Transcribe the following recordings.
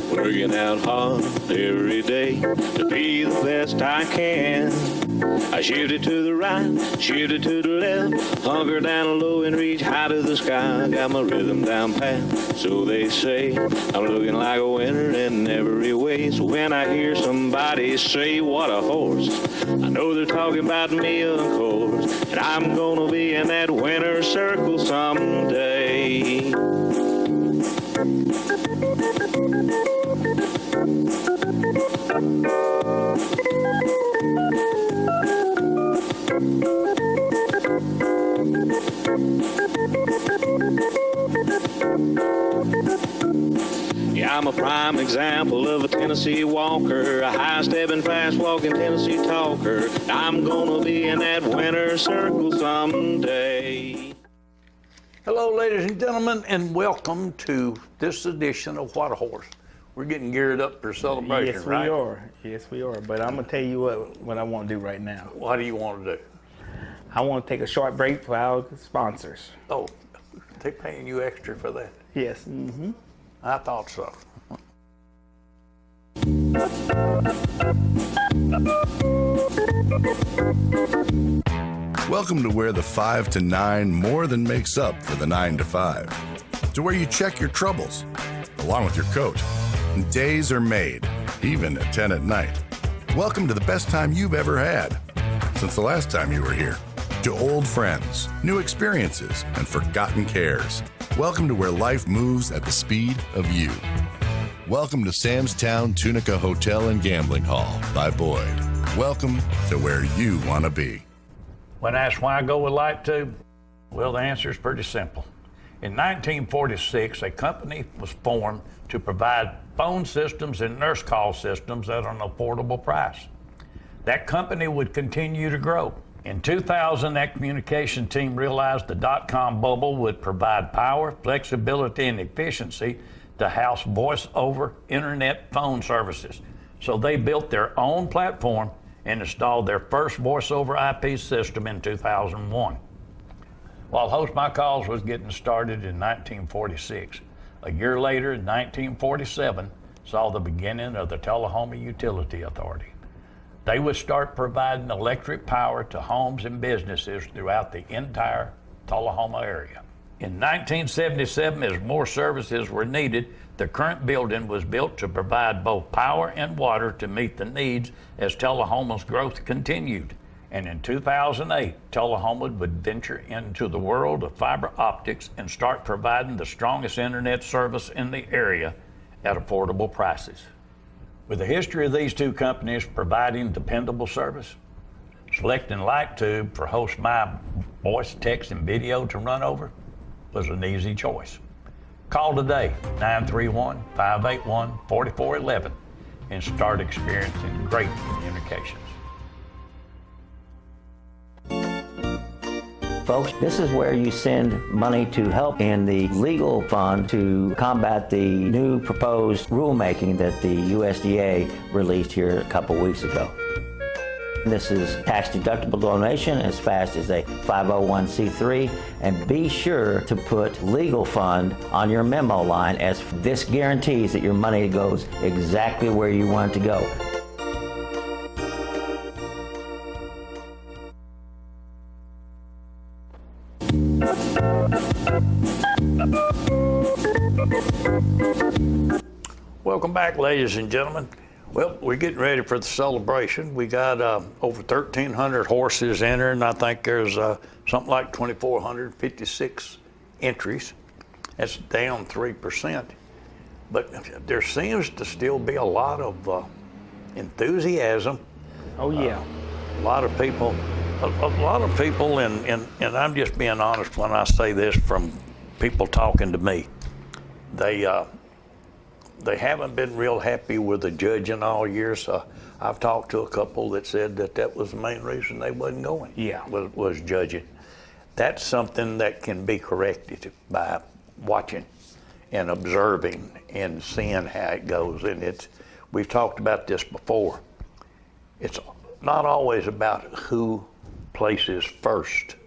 Working out hard every day to be the best I can. I shifted to the right, shifted to the left, hunker down low and reach high to the sky. Got my rhythm down pat, so they say. I'm looking like a winner in every way. So when I hear somebody say, what a horse, I know they're talking about me, of course. And I'm gonna be in that winner's circle someday. Yeah, I'm a prime example of a Tennessee walker, a high-stepping, fast-walking Tennessee talker. I'm gonna be in that winner's circle someday. Hello, ladies and gentlemen, and welcome to this edition of What a Horse. We're getting geared up for celebration, right? Yes, we are. Yes, we are. But I'm going to tell you what I want to do right now. What do you want to do? I want to take a short break for our sponsors. Oh, they're paying you extra for that? Yes. Mm-hmm. I thought so. Welcome to where the 5 to 9 more than makes up for the 9 to 5. To where you check your troubles, along with your coat. And days are made, even at 10 at night. Welcome to the best time you've ever had, since the last time you were here. To old friends, new experiences, and forgotten cares. Welcome to where life moves at the speed of you. Welcome to Sam's Town Tunica Hotel and Gambling Hall by Boyd. Welcome to where you want to be. When asked why I go with light tube, well, the answer is pretty simple. In 1946, a company was formed to provide phone systems and nurse call systems at an affordable price. That company would continue to grow. In 2000, that communication team realized the dot-com bubble would provide power, flexibility, and efficiency to house voice-over internet phone services. So they built their own platform and installed their first voice-over IP system in 2001. While Host My Calls was getting started in 1946, a year later, in 1947, saw the beginning of the Tullahoma Utility Authority. They would start providing electric power to homes and businesses throughout the entire Tullahoma area. In 1977, as more services were needed, the current building was built to provide both power and water to meet the needs as Tullahoma's growth continued. And in 2008, Tullahoma would venture into the world of fiber optics and start providing the strongest internet service in the area at affordable prices. With the history of these two companies providing dependable service, selecting Light Tube for Host My voice, text, and video to run over was an easy choice. Call today, 931-581-4411, and start experiencing great communications. Folks, this is where you send money to help in the legal fund to combat the new proposed rulemaking that the USDA released here a couple weeks ago. This is tax-deductible donation as fast as a 501c3, and be sure to put legal fund on your memo line, as this guarantees that your money goes exactly where you want it to go. Welcome back, ladies and gentlemen. Well, we're getting ready for the celebration. We got over 1,300 horses entering. I think there's something like 2,456 entries. That's down 3%. But there seems to still be a lot of enthusiasm. Oh, yeah. A lot of people, and I'm just being honest when I say this from people talking to me. They haven't been real happy with the judging all year, so I've talked to a couple that said that was the main reason they wasn't going. Yeah. Was judging. That's something that can be corrected by watching and observing and seeing how it goes. And we've talked about this before. It's not always about who places first.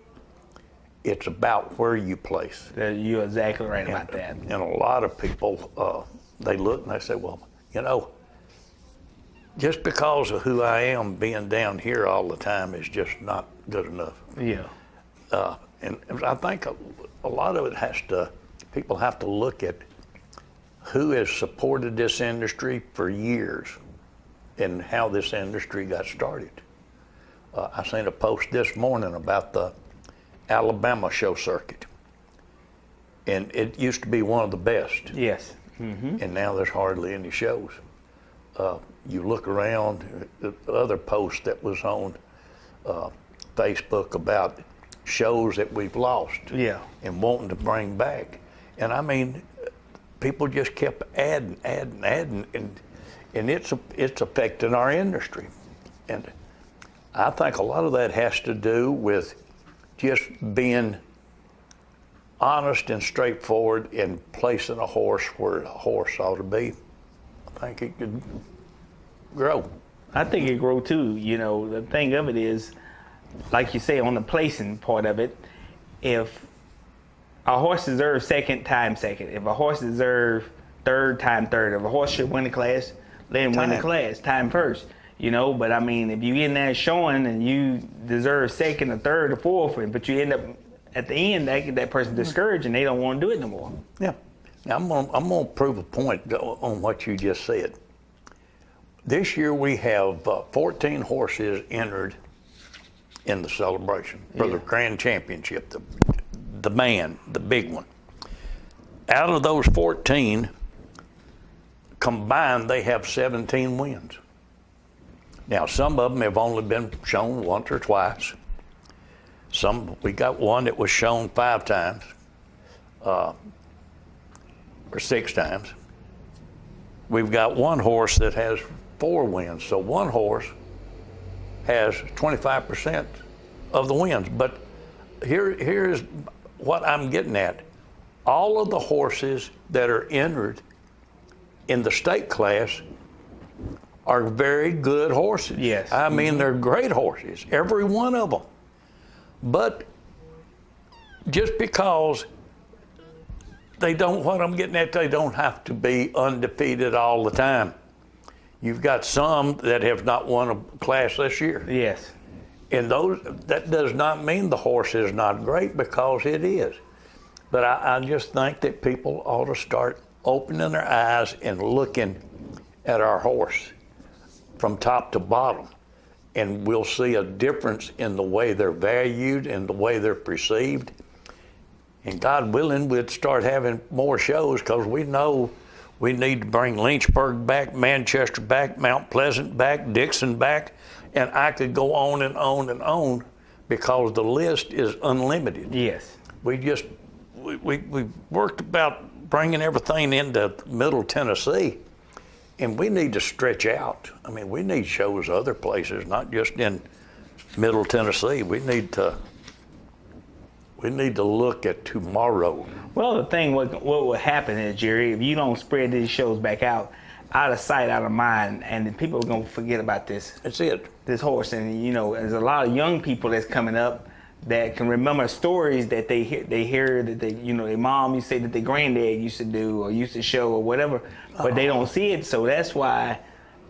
it's about where you place. You're exactly right about that. And a lot of people, they look and they say, well, you know, just because of who I am, being down here all the time is just not good enough. Yeah. And I think a lot of it people have to look at who has supported this industry for years and how this industry got started. I seen a post this morning about the Alabama show circuit. And it used to be one of the best. Yes. Mm-hmm. And now there's hardly any shows. You look around, the other post that was on Facebook about shows that we've lost and wanting to bring back. And I mean, people just kept adding, and it's affecting our industry. And I think a lot of that has to do with just being honest and straightforward and placing a horse where a horse ought to be. I think it could grow. I think it grow too. You know, the thing of it is, like you say, on the placing part of it, if a horse deserves second, time second. If a horse deserves third, time third. If a horse should win the class, let him win the class, time first. You know, but I mean, if you in there showing and you deserve second or third or fourth, but you end up at the end, that person discouraged and they don't want to do it no more. Yeah. Now, I'm gonna prove a point on what you just said. This year we have 14 horses entered in the celebration for the Grand Championship, the big one. Out of those 14, combined, they have 17 wins. Now, some of them have only been shown once or twice. We got one that was shown 5 times, or 6 times. We've got one horse that has 4 wins. So one horse has 25% of the wins. But here's what I'm getting at. All of the horses that are entered in the state class are very good horses. Yes. I mean, they're great horses, every one of them. But just because what I'm getting at, they don't have to be undefeated all the time. You've got some that have not won a class this year. Yes. And that does not mean the horse is not great, because it is. But I just think that people ought to start opening their eyes and looking at our horse from top to bottom. And we'll see a difference in the way they're valued and the way they're perceived. And God willing, we'd start having more shows, because we know we need to bring Lynchburg back, Manchester back, Mount Pleasant back, Dixon back, and I could go on and on and on, because the list is unlimited. Yes. We worked about bringing everything into Middle Tennessee, and we need to stretch out. I mean, we need shows other places, not just in Middle Tennessee. We need to look at tomorrow. Well, the thing, what will happen is, Jerry, if you don't spread these shows back out of sight, out of mind, and then people are going to forget about this. That's it. This horse. And, you know, there's a lot of young people that's coming up that can remember stories that they hear that their mom used to say, that their granddad used to do or used to show or whatever, but they don't see it. So that's why,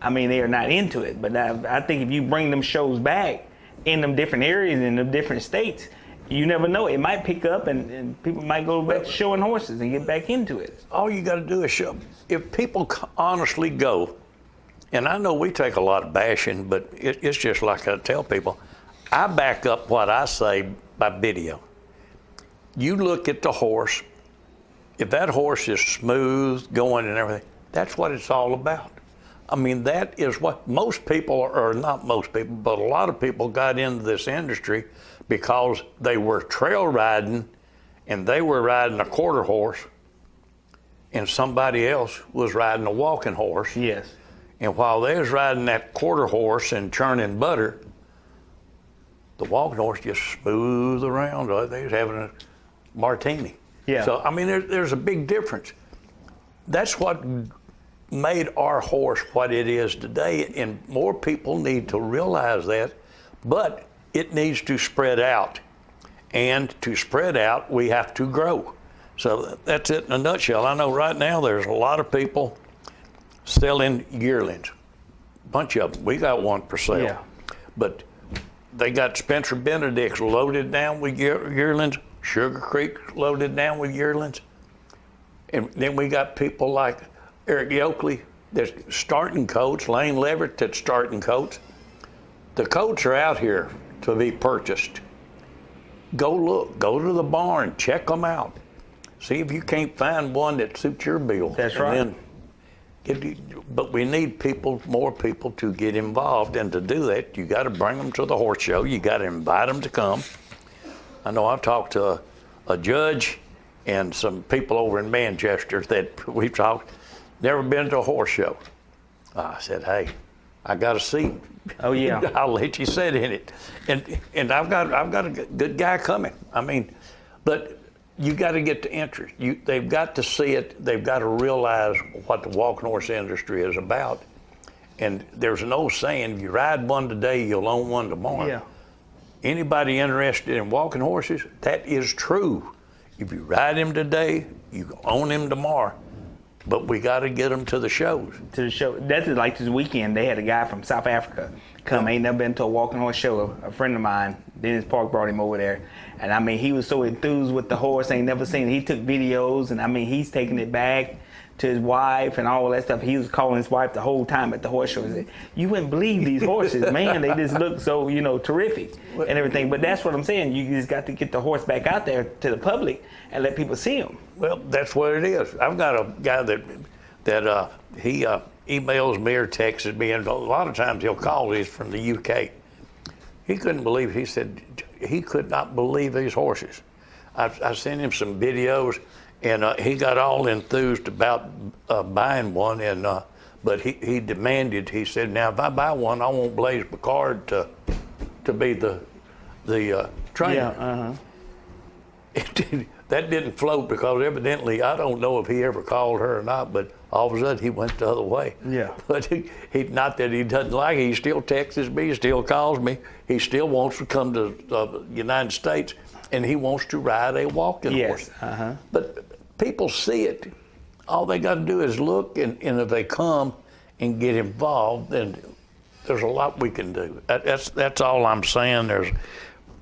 I mean, they are not into it. But I think if you bring them shows back in them different areas, in them different states, you never know. It might pick up and people might go back to showing horses and get back into it. All you got to do is show. If people honestly go, and I know we take a lot of bashing, but it's just like I tell people, I back up what I say by video. You look at the horse. If that horse is smooth going and everything, that's what it's all about. I mean, that is what most people, or not most people, but a lot of people got into this industry because they were trail riding and they were riding a quarter horse and somebody else was riding a walking horse. Yes. And while they was riding that quarter horse and churning butter, the walking horse just smooth around. They was having a martini. Yeah. So, I mean, there's a big difference. That's what made our horse what it is today, and more people need to realize that, but it needs to spread out. and to spread out, we have to grow. So that's it in a nutshell. I know right now there's a lot of people selling yearlings. A bunch of them. We got one for sale. Yeah. But they got Spencer Benedict's loaded down with yearlings, Sugar Creek loaded down with yearlings. And then we got people like Eric Yoakley that's starting coats, Lane Leverett that's starting coats. The coats are out here to be purchased. Go look, go to the barn, check them out. See if you can't find one that suits your bill. That's right. But we need more people to get involved, and to do that, you got to bring them to the horse show. You got to invite them to come. I know I've talked to a judge and some people over in Manchester that we've talked, never been to a horse show. I said, hey, I got a seat. Oh yeah. I'll let you sit in it. And I've got a good guy coming. I mean, but you got to get the interest. They've got to see it. They've got to realize what the walking horse industry is about. And there's an old saying, you ride one today, you'll own one tomorrow. Yeah. Anybody interested in walking horses, that is true. If you ride him today, you own him tomorrow. But we got to get them to the shows. To the show. That's like this weekend. They had a guy from South Africa come. Ain't never been to a walking horse show. A friend of mine, Dennis Park, brought him over there. And I mean, he was so enthused with the horse. Ain't never seen it. He took videos, and I mean, he's taking it back to his wife and all that stuff. He was calling his wife the whole time at the horse show. He said, you wouldn't believe these horses, man. They just look so, terrific and everything. But that's what I'm saying. You just got to get the horse back out there to the public and let people see him. Well, that's what it is. I've got a guy that he emails me or texts me, and a lot of times he'll call. He's from the UK. He couldn't believe. He said he could not believe these horses. I sent him some videos, and he got all enthused about buying one. And but he demanded. He said, "Now, if I buy one, I want Blaze Picard to be the trainer." Yeah. That didn't float because evidently, I don't know if he ever called her or not, but all of a sudden he went the other way. Yeah. But he not that he doesn't like it, he still texts me, he still calls me, he still wants to come to the United States, and he wants to ride a walking horse. Uh-huh. But people see it. All they got to do is look, and if they come and get involved, then there's a lot we can do. That's all I'm saying. There's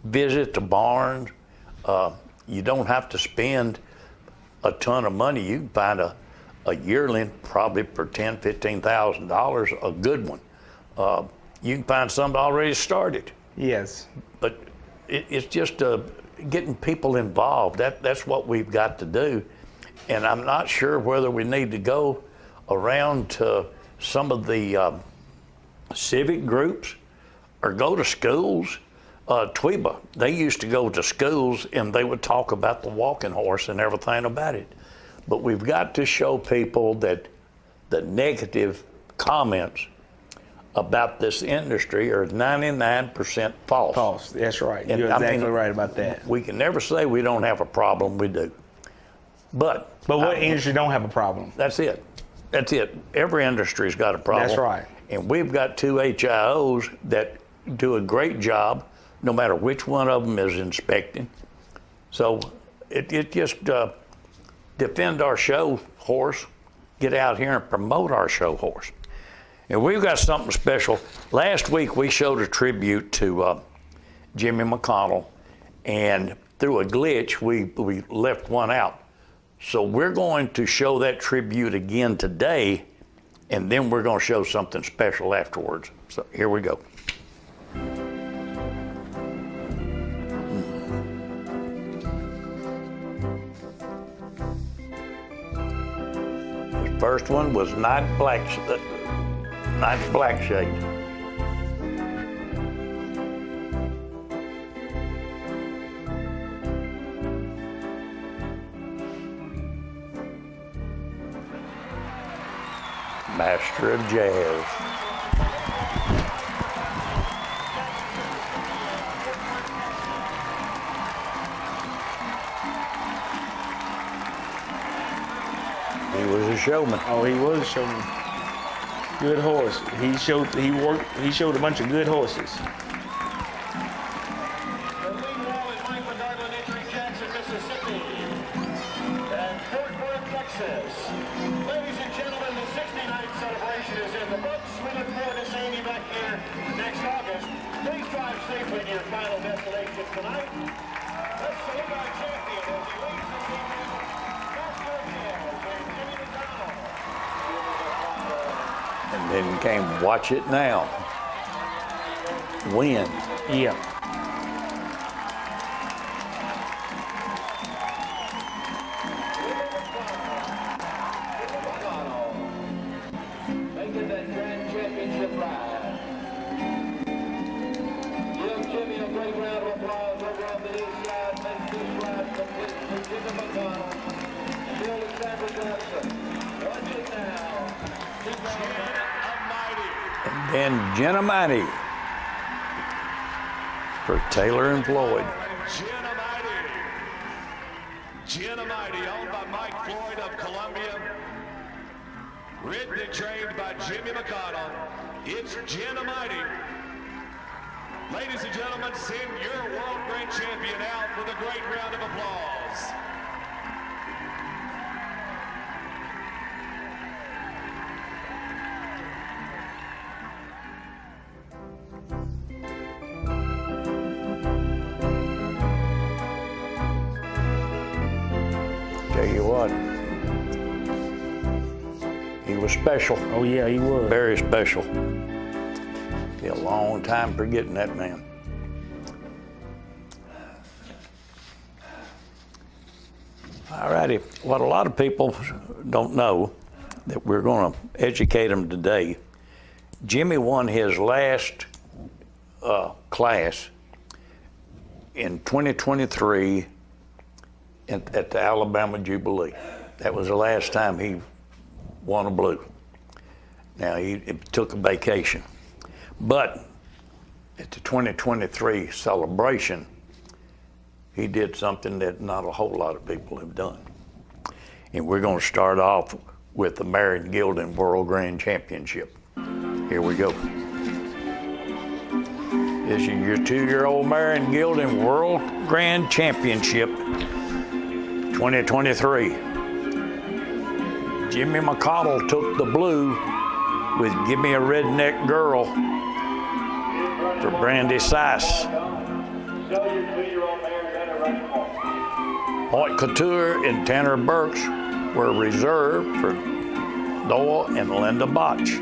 visit the barns. You don't have to spend a ton of money. You can find a yearling probably for $10,000, $15,000, a good one. You can find some already started. Yes. But it's just getting people involved. That's what we've got to do. And I'm not sure whether we need to go around to some of the civic groups or go to schools. Tweeba, they used to go to schools and they would talk about the walking horse and everything about it. But we've got to show people that the negative comments about this industry are 99% false. False, that's right. And You're exactly right about that. We can never say we don't have a problem, we do. But what industry don't have a problem? That's it. That's it. Every industry's got a problem. That's right. And we've got two HIOs that do a great job, no matter which one of them is inspecting. So it just defend our show horse, get out here and promote our show horse. And we've got something special. Last week we showed a tribute to Jimmy McConnell, and through a glitch we left one out. So we're going to show that tribute again today, and then we're going to show something special afterwards. So here we go. First one was Night Blackshade. Master of Jazz. He was a showman. Oh, he was a showman. Good horse. He showed a bunch of good horses. The lead wall is Mike McConnell congratulations tonight. Let's salute our champion as he leads the team in Master of Hills, Jimmy McConnell. And then came Watch It Now. Win. Yeah. Making that grand championship ride. Give Jimmy a great round of applause over on the east side. Makes this ride complete for Jimmy McConnell. Bill and Sandra Jackson. Watch it now. And then Genomini for Taylor and Floyd. Genomini, owned by Mike Floyd of Columbia. Ridden and trained by Jimmy McConnell. It's Genomini. Ladies and gentlemen, send your world grand champion out with a great round of applause. Tell you what, he was special, Oh yeah, he was. very special. Be a long time forgetting that man. All righty, what a lot of people don't know, that we're going to educate them today. Jimmy won his last class in 2023 at the Alabama Jubilee. That was the last time he won a blue. Now, he took a vacation. But at the 2023 celebration, he did something that not a whole lot of people have done. And we're going to start off with the Marion Gilding World Grand Championship. Here we go. This is your 2-year-old Marion Gilding World Grand Championship 2023. Jimmy McConnell took the blue with Give Me a Redneck Girl for Brandy Sice. Point Couture and Tanner Burks were reserved for Noah and Linda Botch.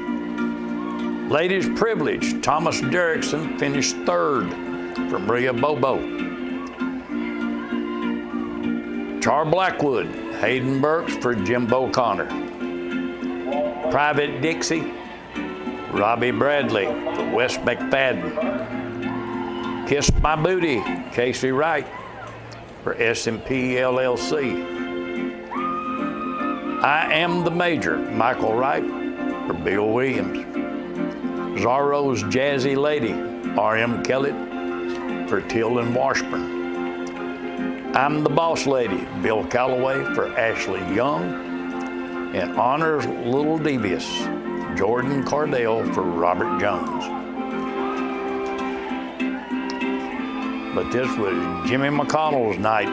Ladies Privilege, Thomas Derrickson finished 3rd for Maria Bobo. Char Blackwood, Hayden Burks for Jimbo Connor. Private Dixie, Robbie Bradley for Wes McFadden. Kiss My Booty, Casey Wright for S&P LLC. I Am the Major, Michael Wright for Bill Williams. Zorro's Jazzy Lady, R.M. Kellett for Tilden Washburn. I'm the Boss Lady, Bill Calloway for Ashley Young. And Honors Little Devious, Jordan Cardell for Robert Jones. But this was Jimmy McConnell's night.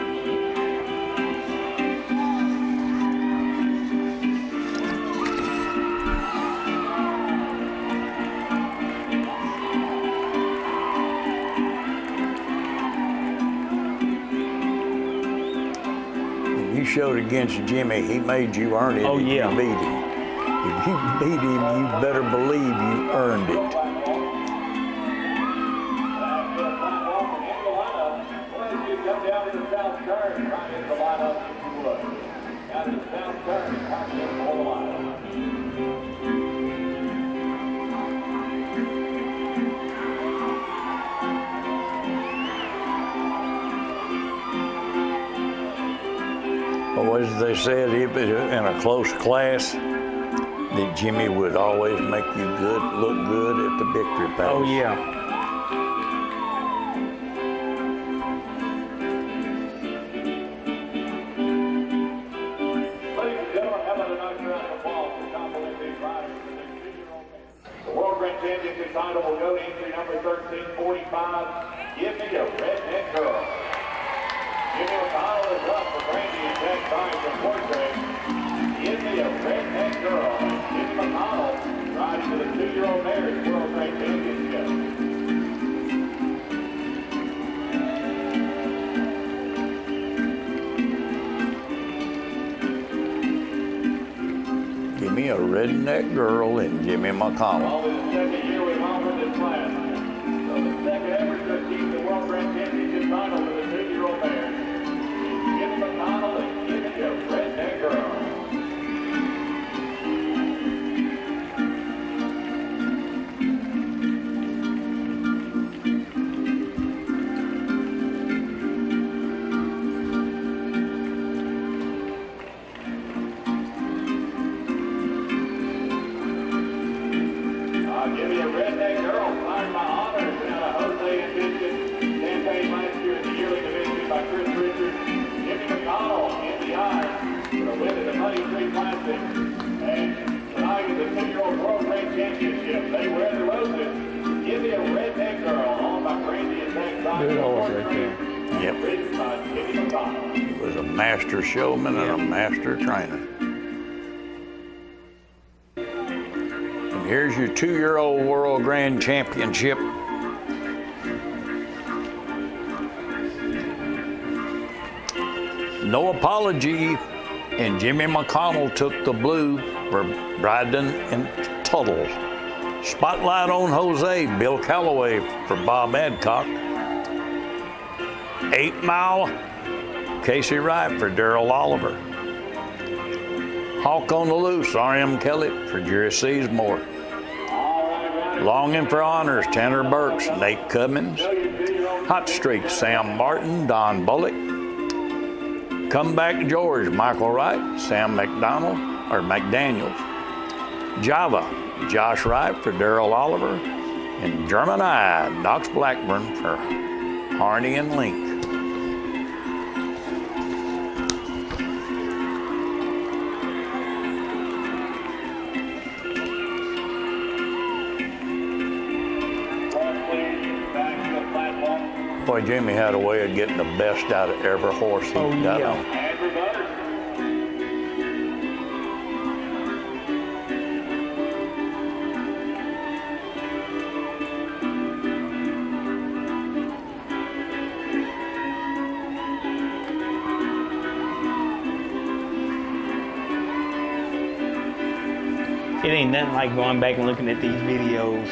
You showed against Jimmy, he made you earn it. Oh, yeah. If you beat him. If you beat him, you better believe you earned it. Well, as they said, in a close class, that Jimmy would always make you look good at the victory pass. Oh yeah. Ladies and gentlemen, how about a nice round of applause to compliment these riders for their 2-year-old man. The World Grand Championship title will go to entry number 1345. Give Me a Redneck Girl. Jimmy McConnell is up for Brandy and Jack Bryant from Wartrace. Give Me a Redneck Girl. Jimmy McConnell rides for the 2-year-old Mary's World Grand Championship. redneck girl in Jimmy McConnell. Only the second year we've offered this class. So the second ever to achieve the World Grand Championship title for the 2-year-old mare. Jimmy McConnell and Jimmy, a redneck girl. Give me a redneck girl, fired by honors out of Jose and Vincent. Campaign last year in the yearly division by Chris Richards. Jimmy McConnell in the eyes for the win of the Money Tree Classic. And tonight in the 2-year-old World Grand Championship, they wear the roses. Give me a redneck girl, owned by Brandy and Zach. Good horse right there. Yep. Written by Jimmy McConnell. He was a master showman and a master trainer. Here's your 2-year-old World Grand Championship. No apology, and Jimmy McConnell took the blue for Bryden and Tuttle. Spotlight on Jose, Bill Calloway for Bob Adcock. 8 Mile, Casey Wright for Darrell Oliver. Hawk on the Loose, R.M. Kelly for Jerry Seasmore. Longing for Honors, Tanner Burks, Nate Cummins. Hot Streak, Sam Martin, Don Bullock. Comeback George, Michael Wright, Sam McDaniels. Java, Josh Wright for Darrell Oliver. And German Eye, Knox Blackburn for Harney and Link. Boy, Jimmy had a way of getting the best out of every horse he got on. It ain't nothing like going back and looking at these videos.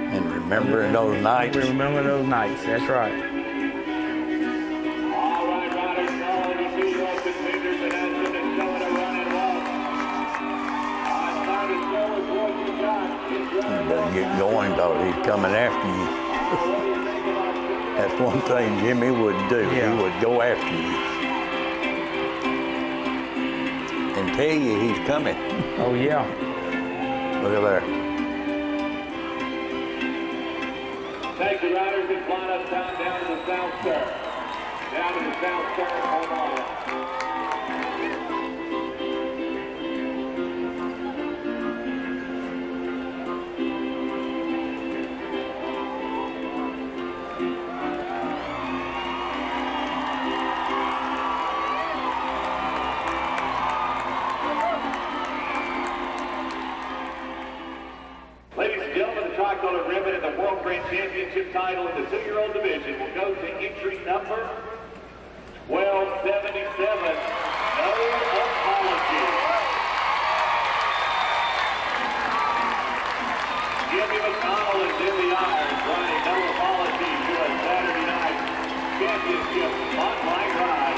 And remembering those nights. Remember those nights, that's right. All right, riders, now you see your contenders and answer to showing a run and walk. I'm trying to show us what you got. You better get going, though. He's coming after you. That's one thing Jimmy would do. Yeah. He would go after you. And tell you he's coming. Oh, yeah. Look at there. Take the riders and fly uptown down to the south turn. Down to the south turn, hold on. Ladies and gentlemen, the tricolor ribbon and the World Grand Championship title in the 2-year-old division will go to entry number 1277. No apology. Jimmy McConnell is in the irons, running no apology to a Saturday night championship spotlight ride.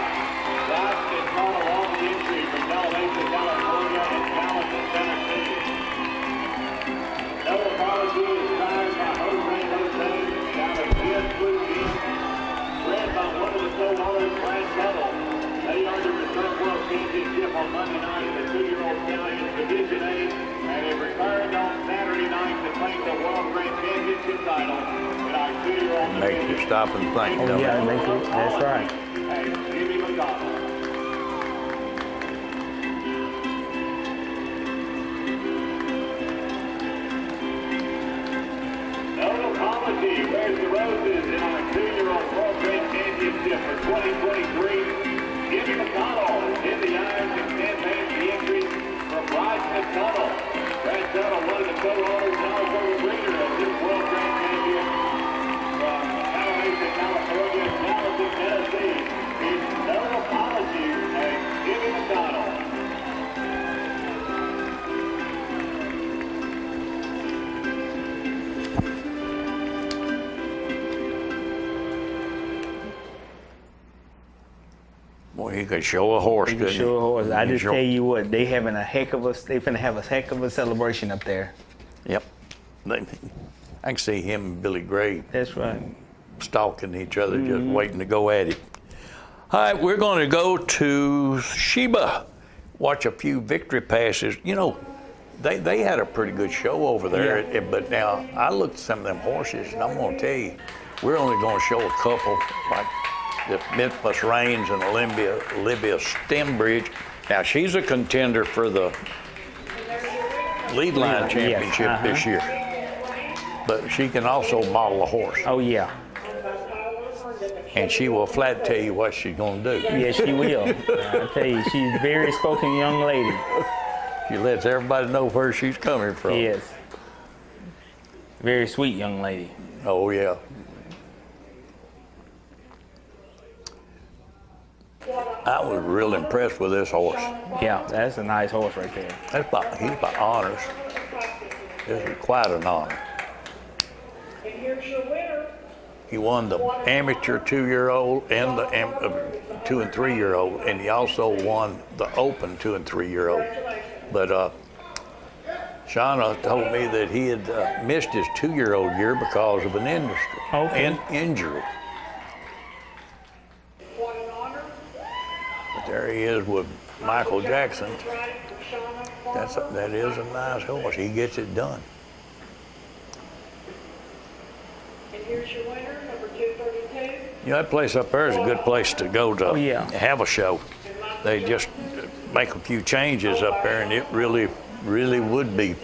Rides and call along the entry from Tallahassee, California and Gallatin, Tennessee. No apology is signed by Jose down at Jim Blue Beach. Read by one of the co-owners, Brad Tuttle. They earned a reserve world championship on Monday night in the 2-year-old Stallions Division A, and have returned on Saturday night to claim the World Grand Championship title in our 2-year-old division. Makes you stop and think. Oh, yeah, that's right. And Jimmy McConnell. No apology. Where's the roses in our 2-year-old World Grand Championship for 2023? Jimmy McConnell in the irons and campaigns the entry from Bryden Tuttle. Brad Tuttle, one of the co-owners and also the breeder of this World Grand Champion from Tallahassee, California, and Gallatin, Tennessee. It's no apology and Jimmy McConnell. Well, he could show a horse, He couldn't could show a horse. I just Sure. tell you what, they finna have a heck of a celebration up there. Yep. I can see him and Billy Gray That's right. stalking each other, just waiting to go at it. All right, we're going to go to Sheba, watch a few victory passes. You know, they had a pretty good show over there, but now I looked at some of them horses, and I'm going to tell you, we're only going to show a couple, like the Memphis Reigns and Olivia Stembridge. Now, she's a contender for the lead line championship this year, but she can also model a horse. Oh, yeah. And she will flat tell you what she's going to do. Yeah, she will. I tell you, she's a very spoken young lady. She lets everybody know where she's coming from. Yes. Very sweet young lady. Oh, yeah. I was real impressed with this horse. Yeah, that's a nice horse right there. He's by honors. This is quite an honor. And here's your winner. He won the amateur 2-year-old and the 2 and 3-year-old, and he also won the open 2 and 3-year-old. But Shauna told me that he had missed his 2-year-old year because of an injury. What an honor. But there he is with Michael Jackson. That is a nice horse. He gets it done. And here's your winner, number 232. You know, that place up there is a good place to go to have a show. They just make a few changes up there, and it really, really would be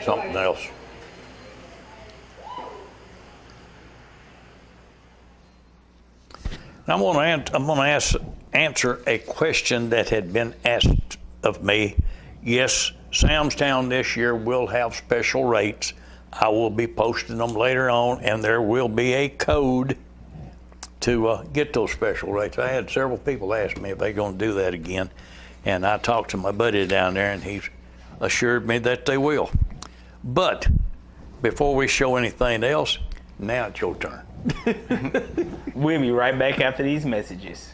something else. I'm going to answer a question that had been asked of me. Yes, Samstown this year will have special rates. I will be posting them later on, and there will be a code to get those special rates. I had several people ask me if they're going to do that again, and I talked to my buddy down there, and he's assured me that they will. But before we show anything else, now it's your turn. We'll be right back after these messages.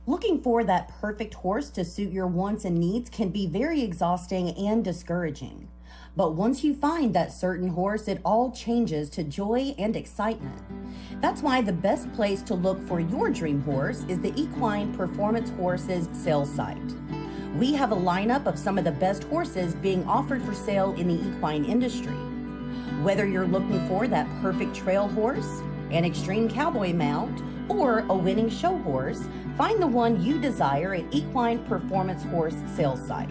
Looking for that perfect horse to suit your wants and needs can be very exhausting and discouraging. But once you find that certain horse, it all changes to joy and excitement. That's why the best place to look for your dream horse is the Equine Performance Horses sales site. We have a lineup of some of the best horses being offered for sale in the equine industry. Whether you're looking for that perfect trail horse, an extreme cowboy mount, or a winning show horse, find the one you desire at Equine Performance Horse sales site.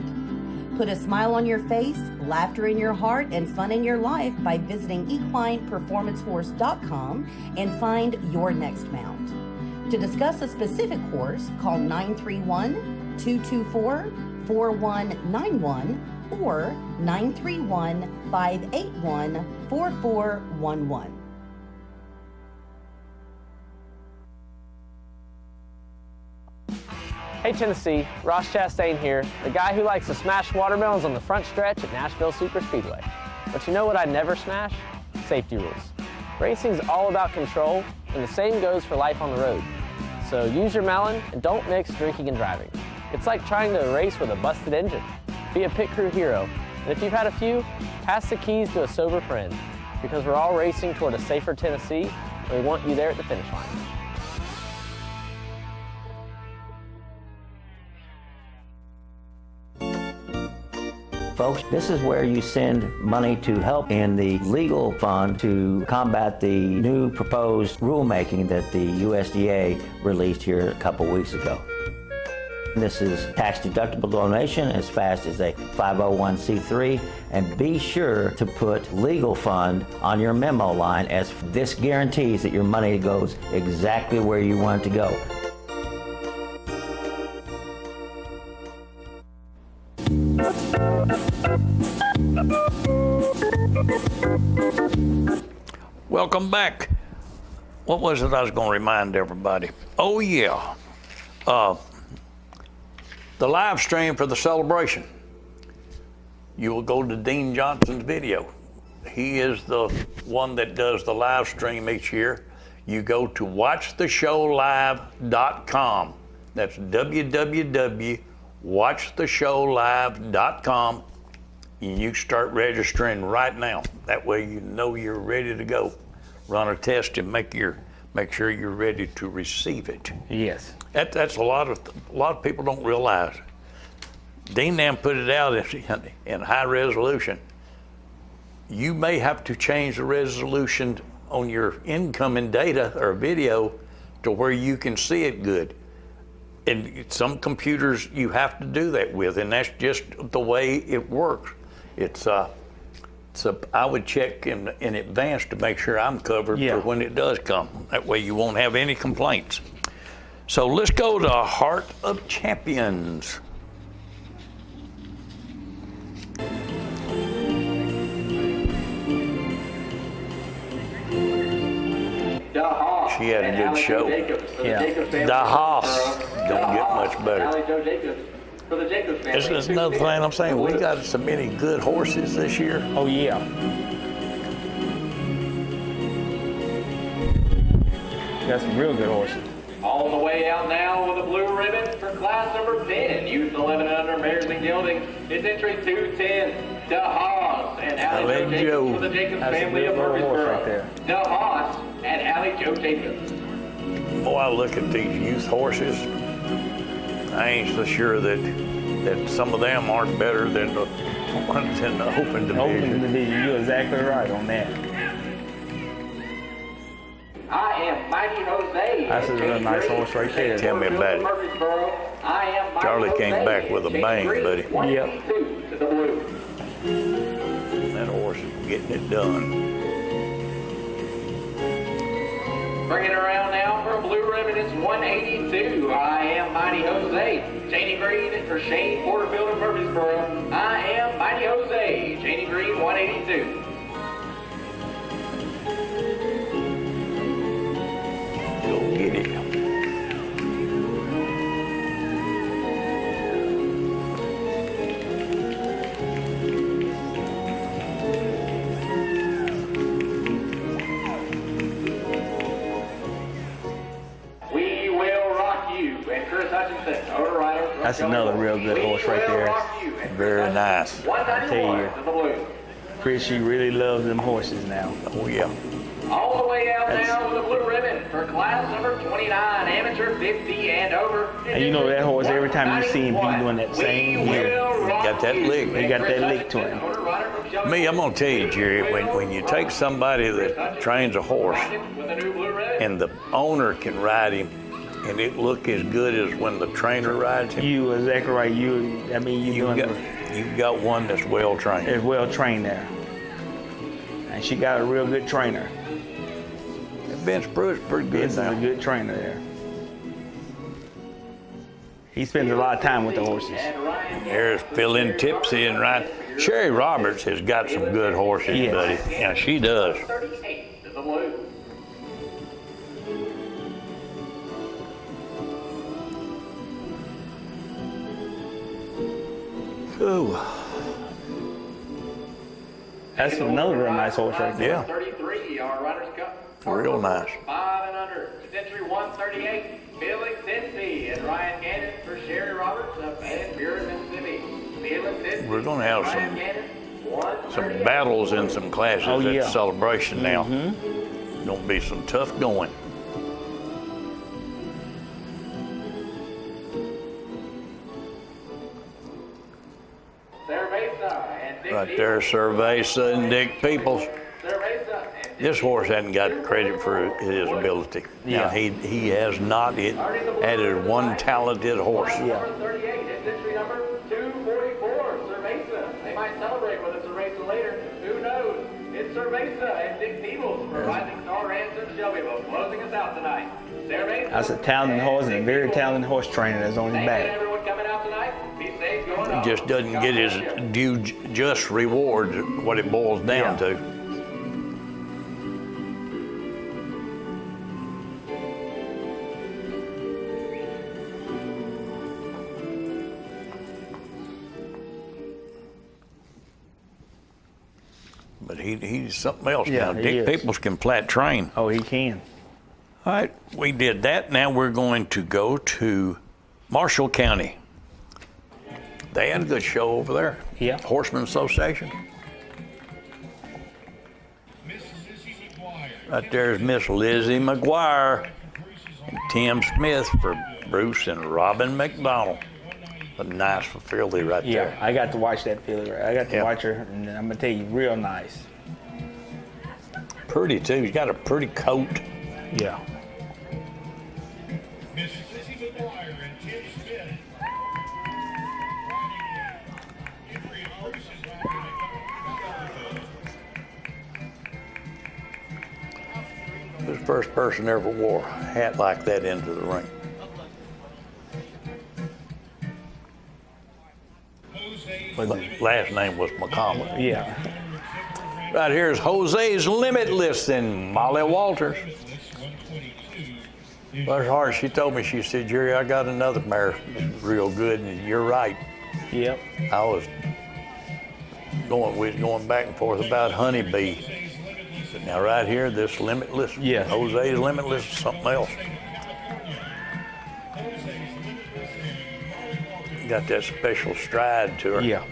Put a smile on your face, laughter in your heart, and fun in your life by visiting equineperformancehorse.com and find your next mount. To discuss a specific horse, call 931-224-4191 or 931-581-4411. Hey Tennessee, Ross Chastain here, the guy who likes to smash watermelons on the front stretch at Nashville Super Speedway. But you know what I never smash? Safety rules. Racing's all about control, and the same goes for life on the road. So use your melon and don't mix drinking and driving. It's like trying to race with a busted engine. Be a pit crew hero, and if you've had a few, pass the keys to a sober friend, because we're all racing toward a safer Tennessee, and we want you there at the finish line. Folks, this is where you send money to help in the legal fund to combat the new proposed rulemaking that the USDA released here a couple weeks ago. This is tax-deductible donation as fast as a 501c3, and be sure to put legal fund on your memo line, as this guarantees that your money goes exactly where you want it to go. Welcome back. What was it I was going to remind everybody? Oh, yeah. The live stream for the celebration. You will go to Dean Johnson's video. he is the one that does the live stream each year. You go to watchtheshowlive.com. That's www.watchtheshowlive.com. And you start registering right now. That way you know you're ready to go. Run a test and make sure you're ready to receive it. Yes. That's a lot of people don't realize. Dean Dam put it out in high resolution. You may have to change the resolution on your incoming data or video to where you can see it good. And some computers you have to do that with, and that's just the way it works. I would check in advance to make sure I'm covered for when it does come. That way you won't have any complaints. So let's go to Heart of Champions. She had a good show. The Haas don't get much better. That's another thing I'm saying. We got so many good horses this year. Oh, yeah. Got some real good horses. On the way out now with a blue ribbon for class number 10, youth 11 and under, mares and gelding. It's entry 210, Da Haas and Allie Joe Jacobs for the Jacobs family of Murfreesboro. Da Haas and Allie Joe Jacobs. Boy, I look at these youth horses. I ain't so sure that some of them aren't better than the ones in the open division. Open division, you're exactly right on that. I am Mighty Jose. That's a real nice horse right there. Tell me about it. I am Mighty Charlie Jose. came back with a bang, buddy. Yep. To the blue. That horse is getting it done. Bringing around now for a blue ribbon, it's 182. I am Mighty Jose. Janie Green for Shane Porterfield of Murfreesboro. I am Mighty Jose. Janie Green, 182. Go get it. That's another real good horse right there. Very nice. I tell you, Chris, she really loves them horses now. Oh, yeah. All the way out now with a blue ribbon for class number 29, amateur 50 and over. And you know that horse, every time you see him, he's doing that same year. Got that lick. He got that lick to him. Me, I'm going to tell you, Jerry, when you take somebody that trains a horse and the owner can ride him, and it look as good as when the trainer rides him. You exactly right. You've got one that's well trained. Is well trained there, and she got a real good trainer. Vince Pruitt's pretty good Vince now. is a good trainer there. He spends a lot of time with the horses. There's Philin Tipsy and right. Sherry Roberts has got some good horses, yes. buddy. Yeah, she does. Ooh. That's another real nice horse right there. Yeah. 33, our Runners Cup. Real nice. 5 and under. Century 138, Billy Tipsy and Ryan Gannon for Sherry Roberts of Van Buren, Mississippi. Billy Tipsy. We're going to have some battles in some classes at the celebration now. Mm-hmm. Going to be some tough going. Right there, Cerveza and Dick Peoples. This horse hasn't got credit for his ability. Yeah. Now, he has not added one talented horse. Yeah. They might celebrate with a Cerveza later. Who knows? It's Cerveza and Dick Peoples for Rising Star Ransom Shelbyville closing us out tonight. That's a talented horse and a very talented horse trainer that's on his back. Everyone coming out tonight. Be safe going He just doesn't get his due just reward, what it boils down to. But He's something else Yeah, now. he Dick is. Peoples can flat train. Oh, he can. All right, we did that. Now we're going to go to Marshall County. They had a good show over there. Yeah. Horseman Association. Right there is Miss Lizzie McGuire and Tim Smith for Bruce and Robin McDonald. A nice filly right Yeah, there. I got to watch that filly. I got to Yeah. watch her, and I'm gonna tell you, real nice. Pretty too. He's got a pretty coat. Yeah. Miss Lizzie McGuire and Tim Smith. Entry and Bruce is This is the first person ever wore a hat like that into the ring. Last name was McConnell. Yeah. Right here is Jose's Limitless and Molly Walters. Bless her heart, she told me, she said, Jerry, I got another mare real good, and you're right. Yep. I was going back and forth about Honeybee. But now right here, this Limitless, Yeah. Jose's Limitless is something else. Got that special stride to her. Yeah.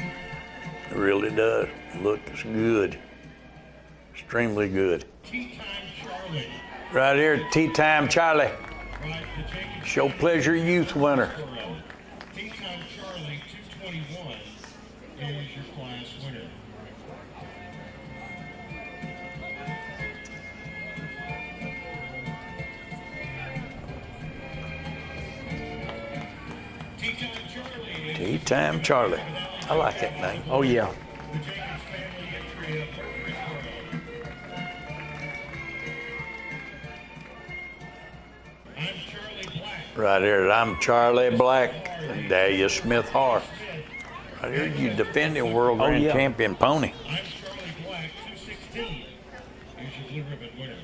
It really does. Looks good. Extremely good. Right here, Tea Time Charlie. Show Pleasure Youth winner. Tea Time Charlie 221 is your class winner. Tea Time Charlie. Tea Time Charlie. I like that name. Oh yeah. The Jacobs family entry of I'm Charlie Black. Right here, I'm Charlie Black and Dahlia Smith Har. Right here, you defending world grand yeah. champion pony. I'm Charlie Black 216 is your blue ribbon winner.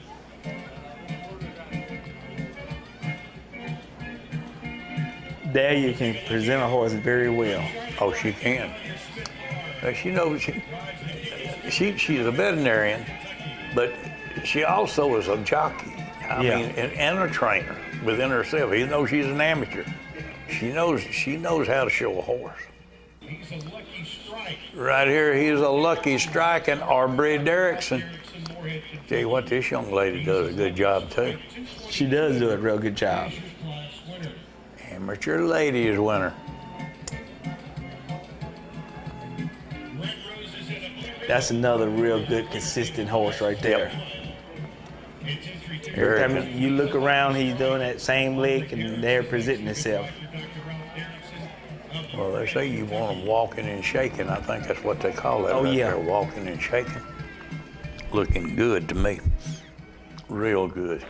Dahlia can present a horse very well. Oh, she can. She knows she's a veterinarian, but she also is a jockey. I Yeah. mean, and a trainer within herself. Even though she's an amateur, she knows how to show a horse. He's a lucky strike. Right here, he's a Lucky Strike and Aubrey Derrickson. Tell you what, this young lady does a good job too. She does do a real good job. Amateur ladies winner. That's another real good, consistent horse right there. Every time you look around, he's doing that same lick, and they're presenting himself. Well, they say you want them walking and shaking. I think that's what they call that. Oh, right yeah. there, walking and shaking. Looking good to me. Real good.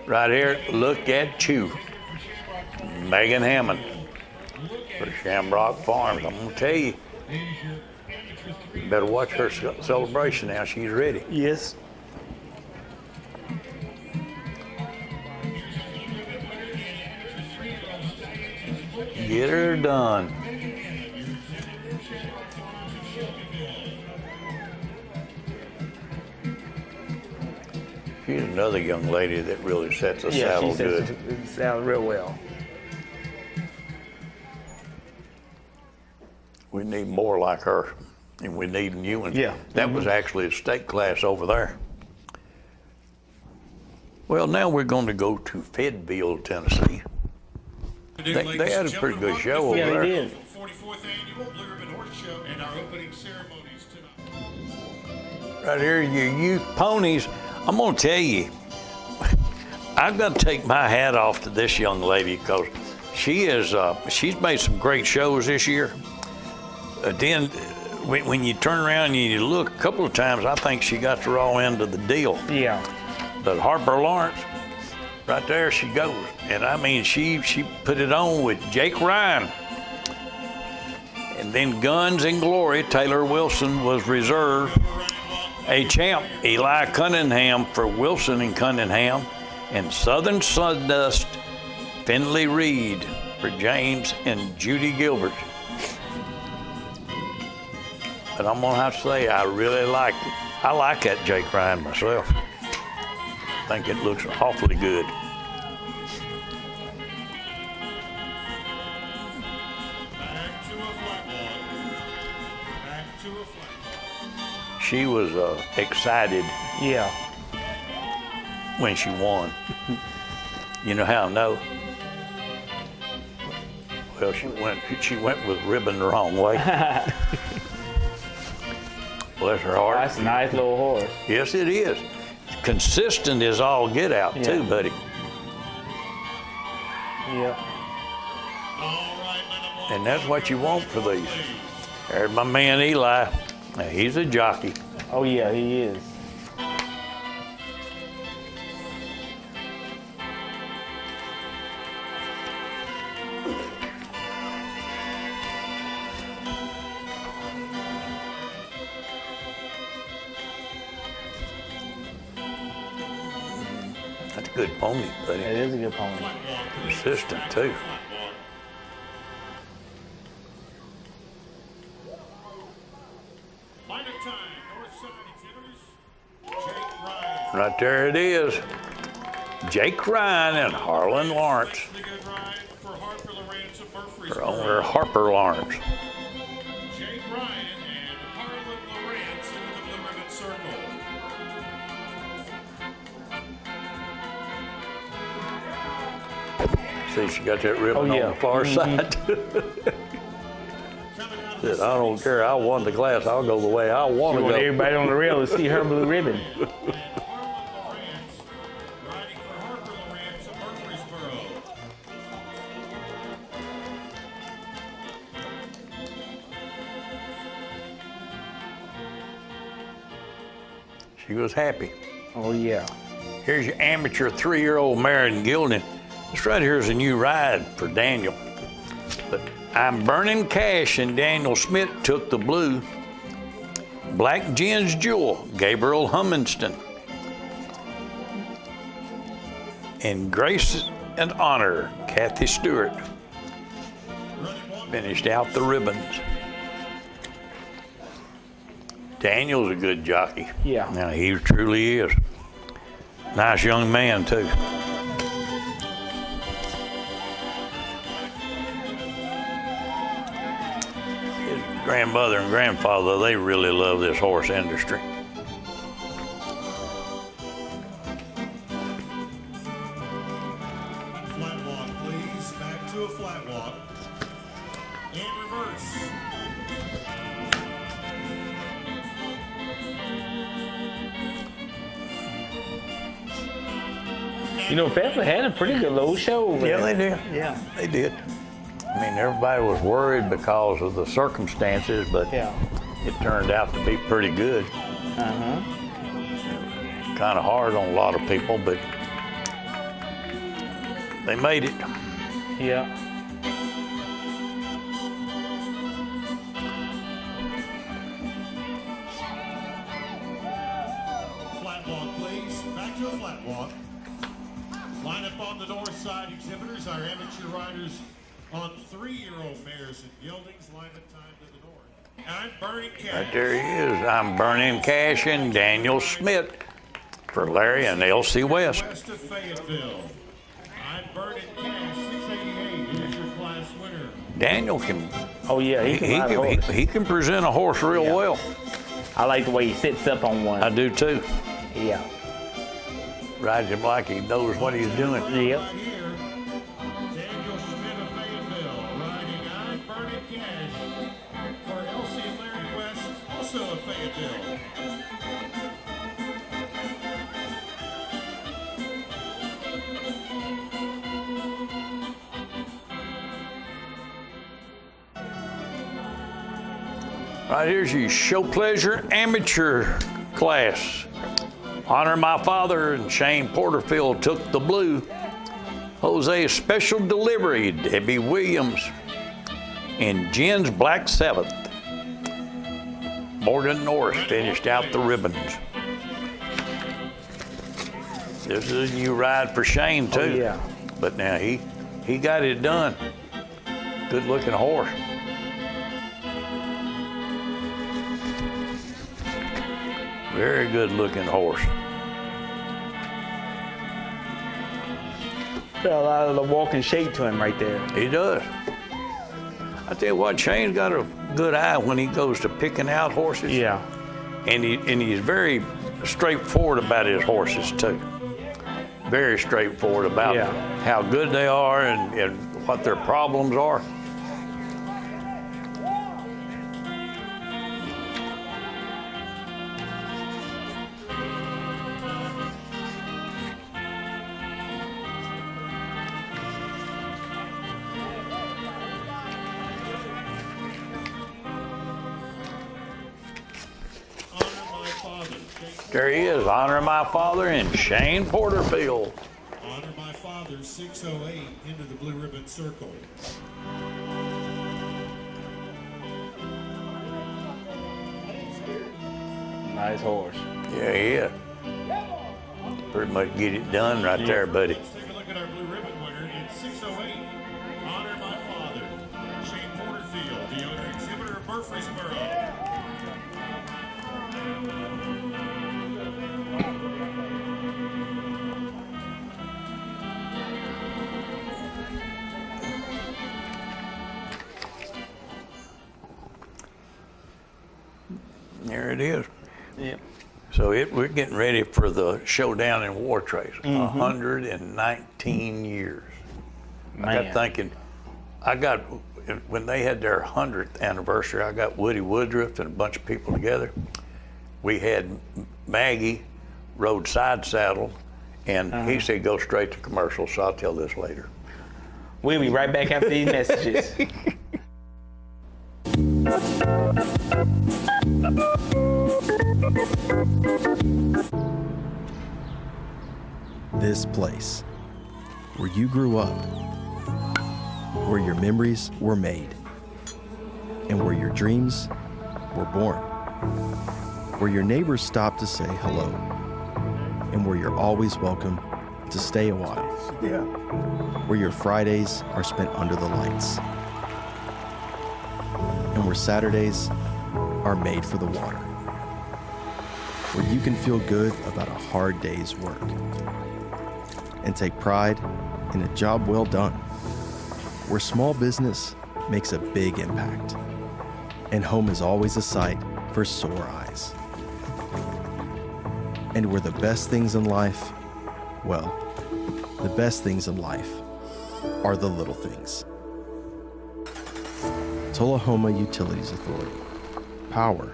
Right here, look at Chew. Megan Hammond for Shamrock Farms. I'm going to tell you, you better watch her celebration now. She's ready. Yes. Get her done. She's another young lady that really sets a saddle she good. sets the saddle real well. We need more like her, and we need new ones. Yeah. That was actually a state class over there. Well, now we're going to go to Fayetteville, Tennessee. They had a pretty good show over there. Yeah, they did. 44th annual Blue Ribbon Horse Show and our opening ceremonies tonight. Right here, your youth ponies. I'm going to tell you, I've got to take my hat off to this young lady because she's made some great shows this year. Then when you turn around and you look a couple of times, I think she got the raw end of the deal. Yeah. But Harper Lawrence, right there she goes. And I mean, she put it on with Jake Ryan. And then Guns and Glory, Taylor Wilson was reserve. A champ, Eli Cunningham for Wilson and Cunningham. And Southern Sundust, Finley Reed for James and Judy Gilbert. But I'm gonna have to say, I really like that Jake Ryan myself. I think it looks awfully good. She was excited. Yeah. When she won. You know how I know? Well, she went with ribbon the wrong way. Bless her heart. That's a nice little horse. Yes, it is. Consistent as all get out, too, buddy. Yeah. And that's what you want for these. There's my man Eli. Now, he's a jockey. Oh, yeah, he is. That's a good pony, buddy. It is a good pony. Consistent, too. Right there it is. Jake Ryan and Harlan Lawrence. Her owner, Harper Lawrence. Jake Ryan and Harlan Lawrence into the blue ribbon circle. See, she got that ribbon on the far side. Said, I don't care. I won the class. I'll go the way I want to go. Everybody on the rail to see her blue ribbon. She was happy. Oh, yeah. Here's your amateur 3-year-old mare in Gilding. This right here is a new ride for Daniel. But I'm Burning Cash and Daniel Smith took the blue. Black Jen's Jewel, Gabriel Huminston. And Grace and Honor, Kathy Stewart. Finished out the ribbons. Daniel's a good jockey. Yeah. Now, he truly is. Nice young man, too. His grandmother and grandfather, they really love this horse industry. Flat walk, please. Back to a flat walk. And reverse. You know, Fayetteville had a pretty good little show over Yeah, there. they did. Yeah. They did. I mean, everybody was worried because of the circumstances, but Yeah. it turned out to be pretty good. Uh-huh. Kind of hard on a lot of people, but they made it. Yeah. Flat walk, please. Back to a flat walk. Line up on the north side, exhibitors. Our amateur riders on 3-year-old mares and geldings. Line up time to the north. I'm Burning Cash. Right there he is. I'm Burning Cash and Daniel Smith for Larry and Elsie West. West of Fayetteville. I'm Burning Cash, 688. Here's your class winner. Daniel can. Oh, yeah, he can ride a horse. He can present a horse real well. I like the way he sits up on one. I do too. Yeah. Rides him like he knows what he's doing. Yep. Right here, Daniel Smith of Fayetteville riding I'm Burning Cash for Elsie and Larry West, also of Fayetteville. Right here's your show pleasure amateur class. Honor My Father and Shane Porterfield took the blue. Jose Special Delivery, Debbie Williams, and Jen's Black Seventh. Morgan Norris finished out the ribbons. This is a new ride for Shane too. Oh, yeah. But now he got it done. Good looking horse. Very good looking horse. Got a lot of the walking shape to him right there. He does. I tell you what, Shane's got a good eye when he goes to picking out horses. Yeah. And he's very straightforward about his horses too. Very straightforward about how good they are and what their problems are. There he is, Honor My Father and Shane Porterfield. Honor My Father, 608 into the blue ribbon circle. Nice horse. Yeah, he is. Pretty much get it done right there, buddy. Let's take a look at our blue ribbon winner. It's 608, Honor My Father, Shane Porterfield, the owner exhibitor of Murfreesboro. There it is. Yep. So we're getting ready for the showdown in Wartrace. 119 years. Man. I got thinking, when they had their 100th anniversary, I got Woody Woodruff and a bunch of people together. We had Maggie rode side saddle, and he said go straight to commercial, so I'll tell this later. We'll be right back after these messages. This place, where you grew up, where your memories were made, and where your dreams were born, where your neighbors stop to say hello, and where you're always welcome to stay a while, where your Fridays are spent under the lights, and where Saturdays are made for the water, where you can feel good about a hard day's work and take pride in a job well done, where small business makes a big impact and home is always a sight for sore eyes, and where the best things in life, well, the best things in life are the little things. Tullahoma Utilities Authority. Power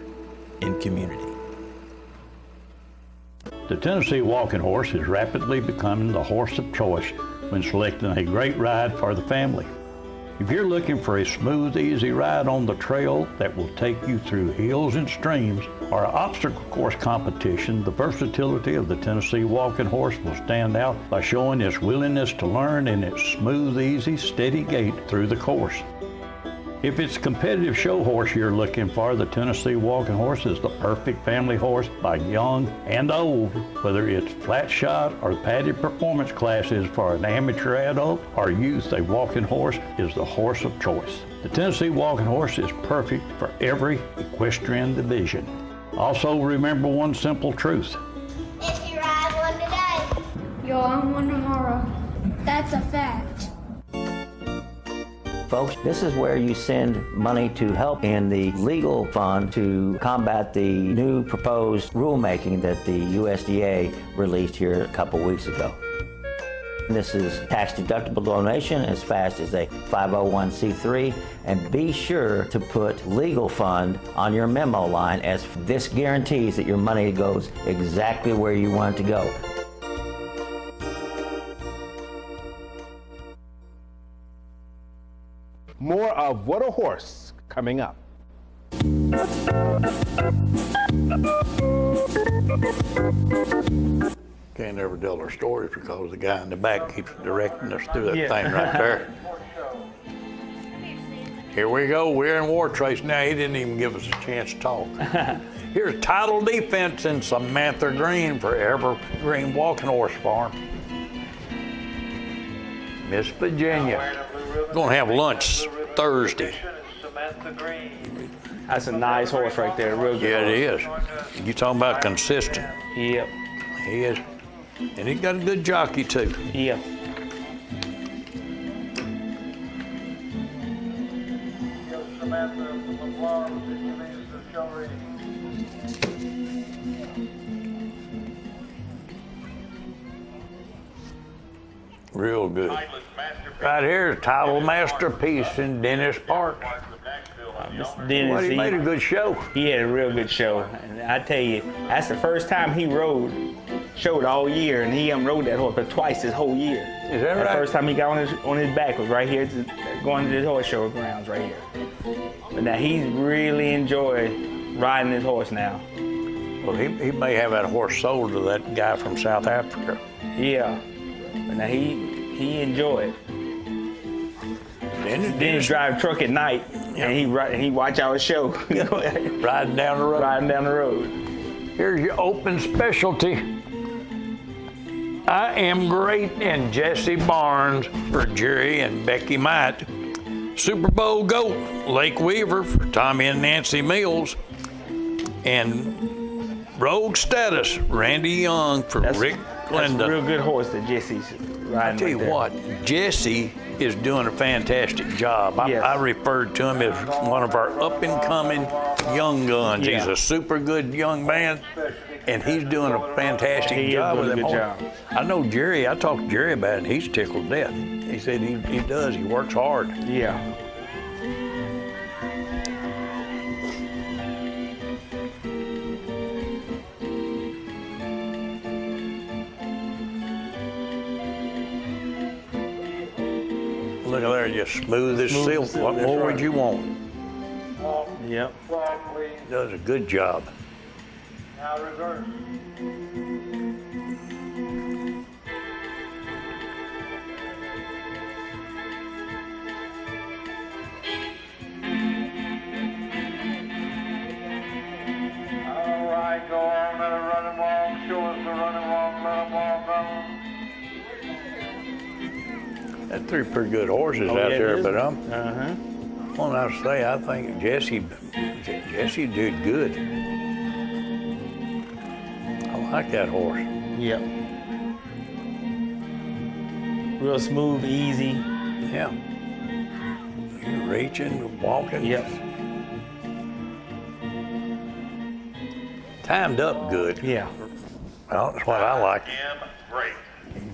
in community. The Tennessee Walking Horse is rapidly becoming the horse of choice when selecting a great ride for the family. If you're looking for a smooth, easy ride on the trail that will take you through hills and streams or an obstacle course competition, the versatility of the Tennessee Walking Horse will stand out by showing its willingness to learn and its smooth, easy, steady gait through the course. If it's a competitive show horse you're looking for, the Tennessee Walking Horse is the perfect family horse by young and old. Whether it's flat shot or padded performance classes for an amateur adult or youth, a walking horse is the horse of choice. The Tennessee Walking Horse is perfect for every equestrian division. Also remember one simple truth. If you ride one today, you'll own one tomorrow. That's a fact. Folks, this is where you send money to help in the legal fund to combat the new proposed rulemaking that the USDA released here a couple weeks ago. This is tax-deductible donation as fast as a 501c3, and be sure to put legal fund on your memo line, as this guarantees that your money goes exactly where you want it to go. More of What a Horse coming up. Can't ever tell our stories because the guy in the back keeps directing us through that thing right there. Here we go. We're in Wartrace now. He didn't even give us a chance to talk. Here's Title Defense in Samantha Green for Evergreen Walking Horse Farm. Miss Virginia. We're going to have lunch Thursday. That's a nice horse right there, real good. Yeah, it is. You talking about consistent? Yep. He is, and he got a good jockey too. Yeah. Real good. Right here, title masterpiece in Dennis Park. Dennis, Well, he made a good show. He had a real good show. And I tell you, that's the first time he showed all year, and he rode that horse but twice this whole year. Is that right? The first time he got on his back was right here, going to the horse show grounds right here. But now he really enjoyed riding this horse now. Well, he may have that horse sold to that guy from South Africa. Yeah. But now he enjoyed it. Then he drive a truck at night, and he watch our show. Riding down the road. Riding down the road. Here's your open specialty. I Am Great and Jesse Barnes for Jerry and Becky Might. Super Bowl GOAT, Lake Weaver for Tommy and Nancy Mills. And Rogue Status, Randy Young for Rick Glenda. That's a real good horse that Jesse's riding. I tell you what, Jesse is doing a fantastic job. Yes. I referred to him as one of our up-and-coming young guns. Yeah. He's a super good young man, and he's doing a fantastic job with him. I know Jerry, I talked to Jerry about it, and he's tickled to death. He said he does, he works hard. Yeah. Look at there, just smooth as silk. What more would you want? Yep. Does a good job. Now reverse. All right, go on, let her run him long. Show us the running long, let him walk on. That's three pretty good horses out there, but I say I think Jesse did good. I like that horse. Yep. Real smooth, easy. Yeah. You're reaching, walking. Yep. Timed up good. Yeah. Well, that's what I like. Great.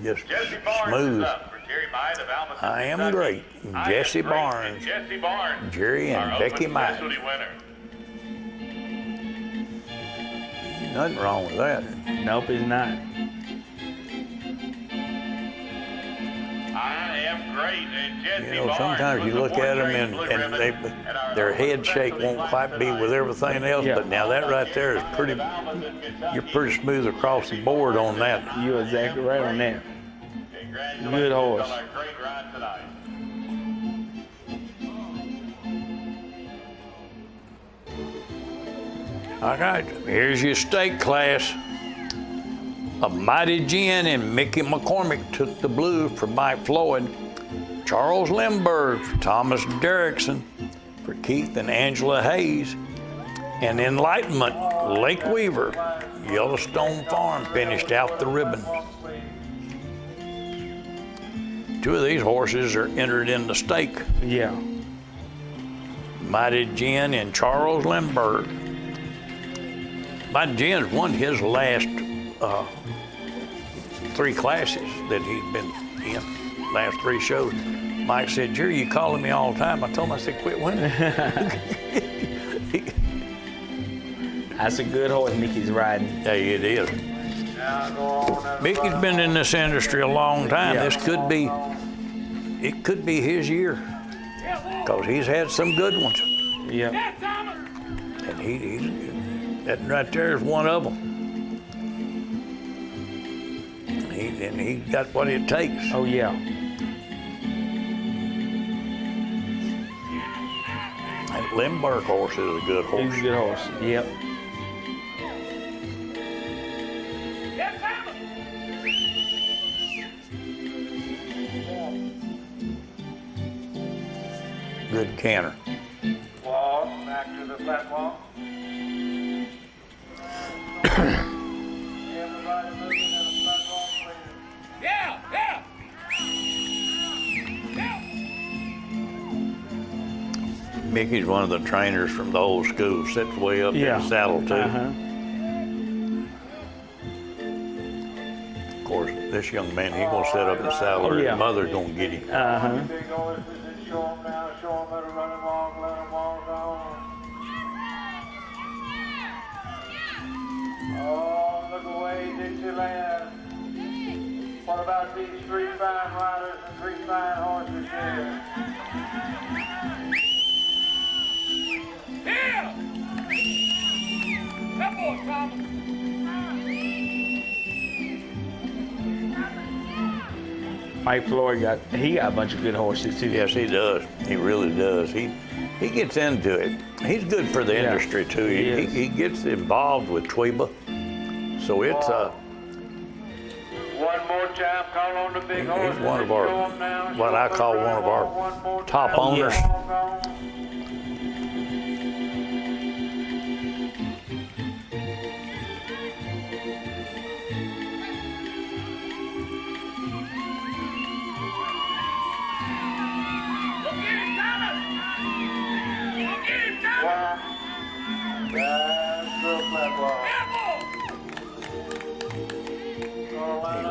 Just Jesse Barnes smooth. is up for Jerry Might of Alma, I Am Kentucky. Great. I Jesse Am Great Barnes. and Jesse Barnes. Jerry and our Becky open Might. specialty winner. Nothing wrong with that. Nope, it's not. I Am Great and Jesse You know, Barnes sometimes you was look at them and their head shape won't quite be with everything else, but now that right there is you're pretty smooth across the board on that. You're exactly right on that. Good horse. All right, here's your stake class. A Mighty Gin and Mickey McCormick took the blue for Mike Floyd. Charles Lindbergh for Thomas Derrickson, for Keith and Angela Hayes. And Enlightenment, Lake Weaver, Yellowstone Farm finished out the ribbon. Two of these horses are entered in the stake. Yeah. Mighty Gin and Charles Lindbergh. Mighty Gin's won his last three classes that he's been in, last three shows. Mike said, Jerry, you calling me all the time. I told him, I said, quit winning. That's a good horse Mickey's riding. Yeah, it is. Mickey's been in this industry a long time. Yeah. It could be his year, because he's had some good ones. Yeah. And that right there is one of them. And he got what it takes. Oh, yeah. That Lindbergh horse is a good horse. He's a good horse. Yep. Good canter. Back to the platform. Everybody moving to the platform, please. Yeah, yeah. Mickey's one of the trainers from the old school, sits way up in the saddle too. Of course, this young man, he's gonna sit up in the saddle or his mother's gonna get him. Big horses and show them now, show them how to run and walk, let them walk on. Oh, look away, Dixieland. What about these three fine riders and three fine horses here? Here! That boy, Thomas. Mike Floyd got a bunch of good horses too. Yes, he does. He really does. He gets into it. He's good for the industry too. He gets involved with Tweeba. So it's one more time, call on the big horses. he's one of our, what I call one of our top owners.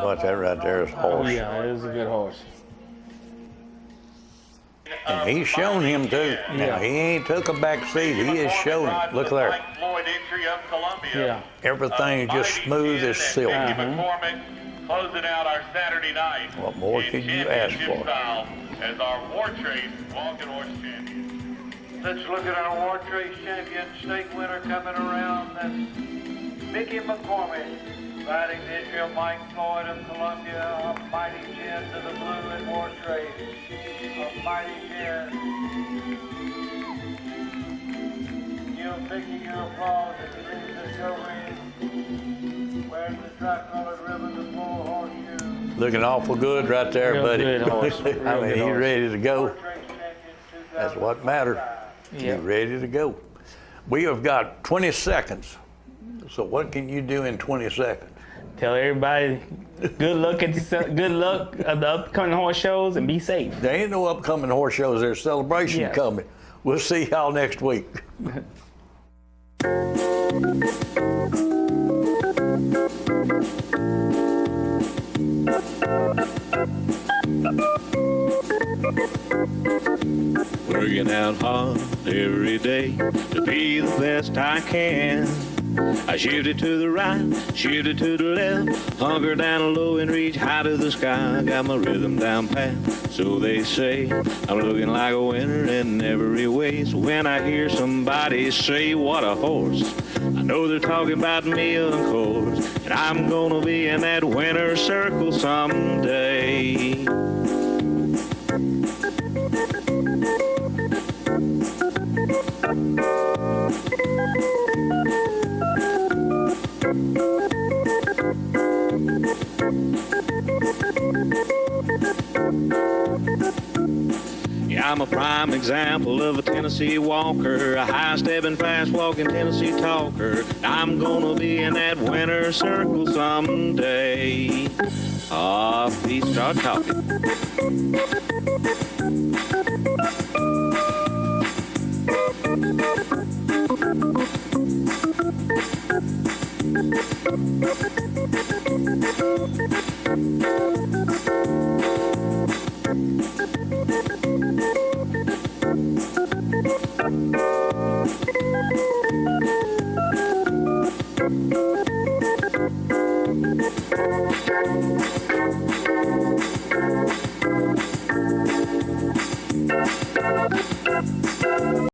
Watch that right there is a horse. Yeah, it is a good horse. And he's shown him too. Now, he ain't took a back seat. He is showing. Look there. Floyd entry of Columbia. Everything is just smooth as silk. McCormick closing out our Saturday night. What more could you ask for? As our Wartrace walking horse champion. Let's look at our Wartrace champion stake winner coming around. That's Mickey McCormick. Riding the Israel Mike Floyd of Columbia, a mighty chin to the blue at Wartrace. A mighty chin. Give Mickey your applause as he leaves the show ring. Wearing the tri-colored ribbon, the full horseshoe. Looking awful good right there, Real buddy. good horse. I mean, he's ready to go. That's what matters. He's ready to go. We have got 20 seconds. So what can you do in 20 seconds? Tell everybody good luck at the upcoming horse shows and be safe. There ain't no upcoming horse shows. There's a celebration coming. We'll see y'all next week. Working out hard every day to be the best I can. I shifted to the right, shifted to the left, hunker down low and reach high to the sky. Got my rhythm down pat, so they say. I'm looking like a winner in every way. So when I hear somebody say, what a horse, I know they're talking about me, of course. And I'm gonna be in that winner's circle someday. Yeah, I'm a prime example of a Tennessee walker, a high-stepping, fast-walking Tennessee talker. I'm gonna be in that winner's circle someday. Please start talking.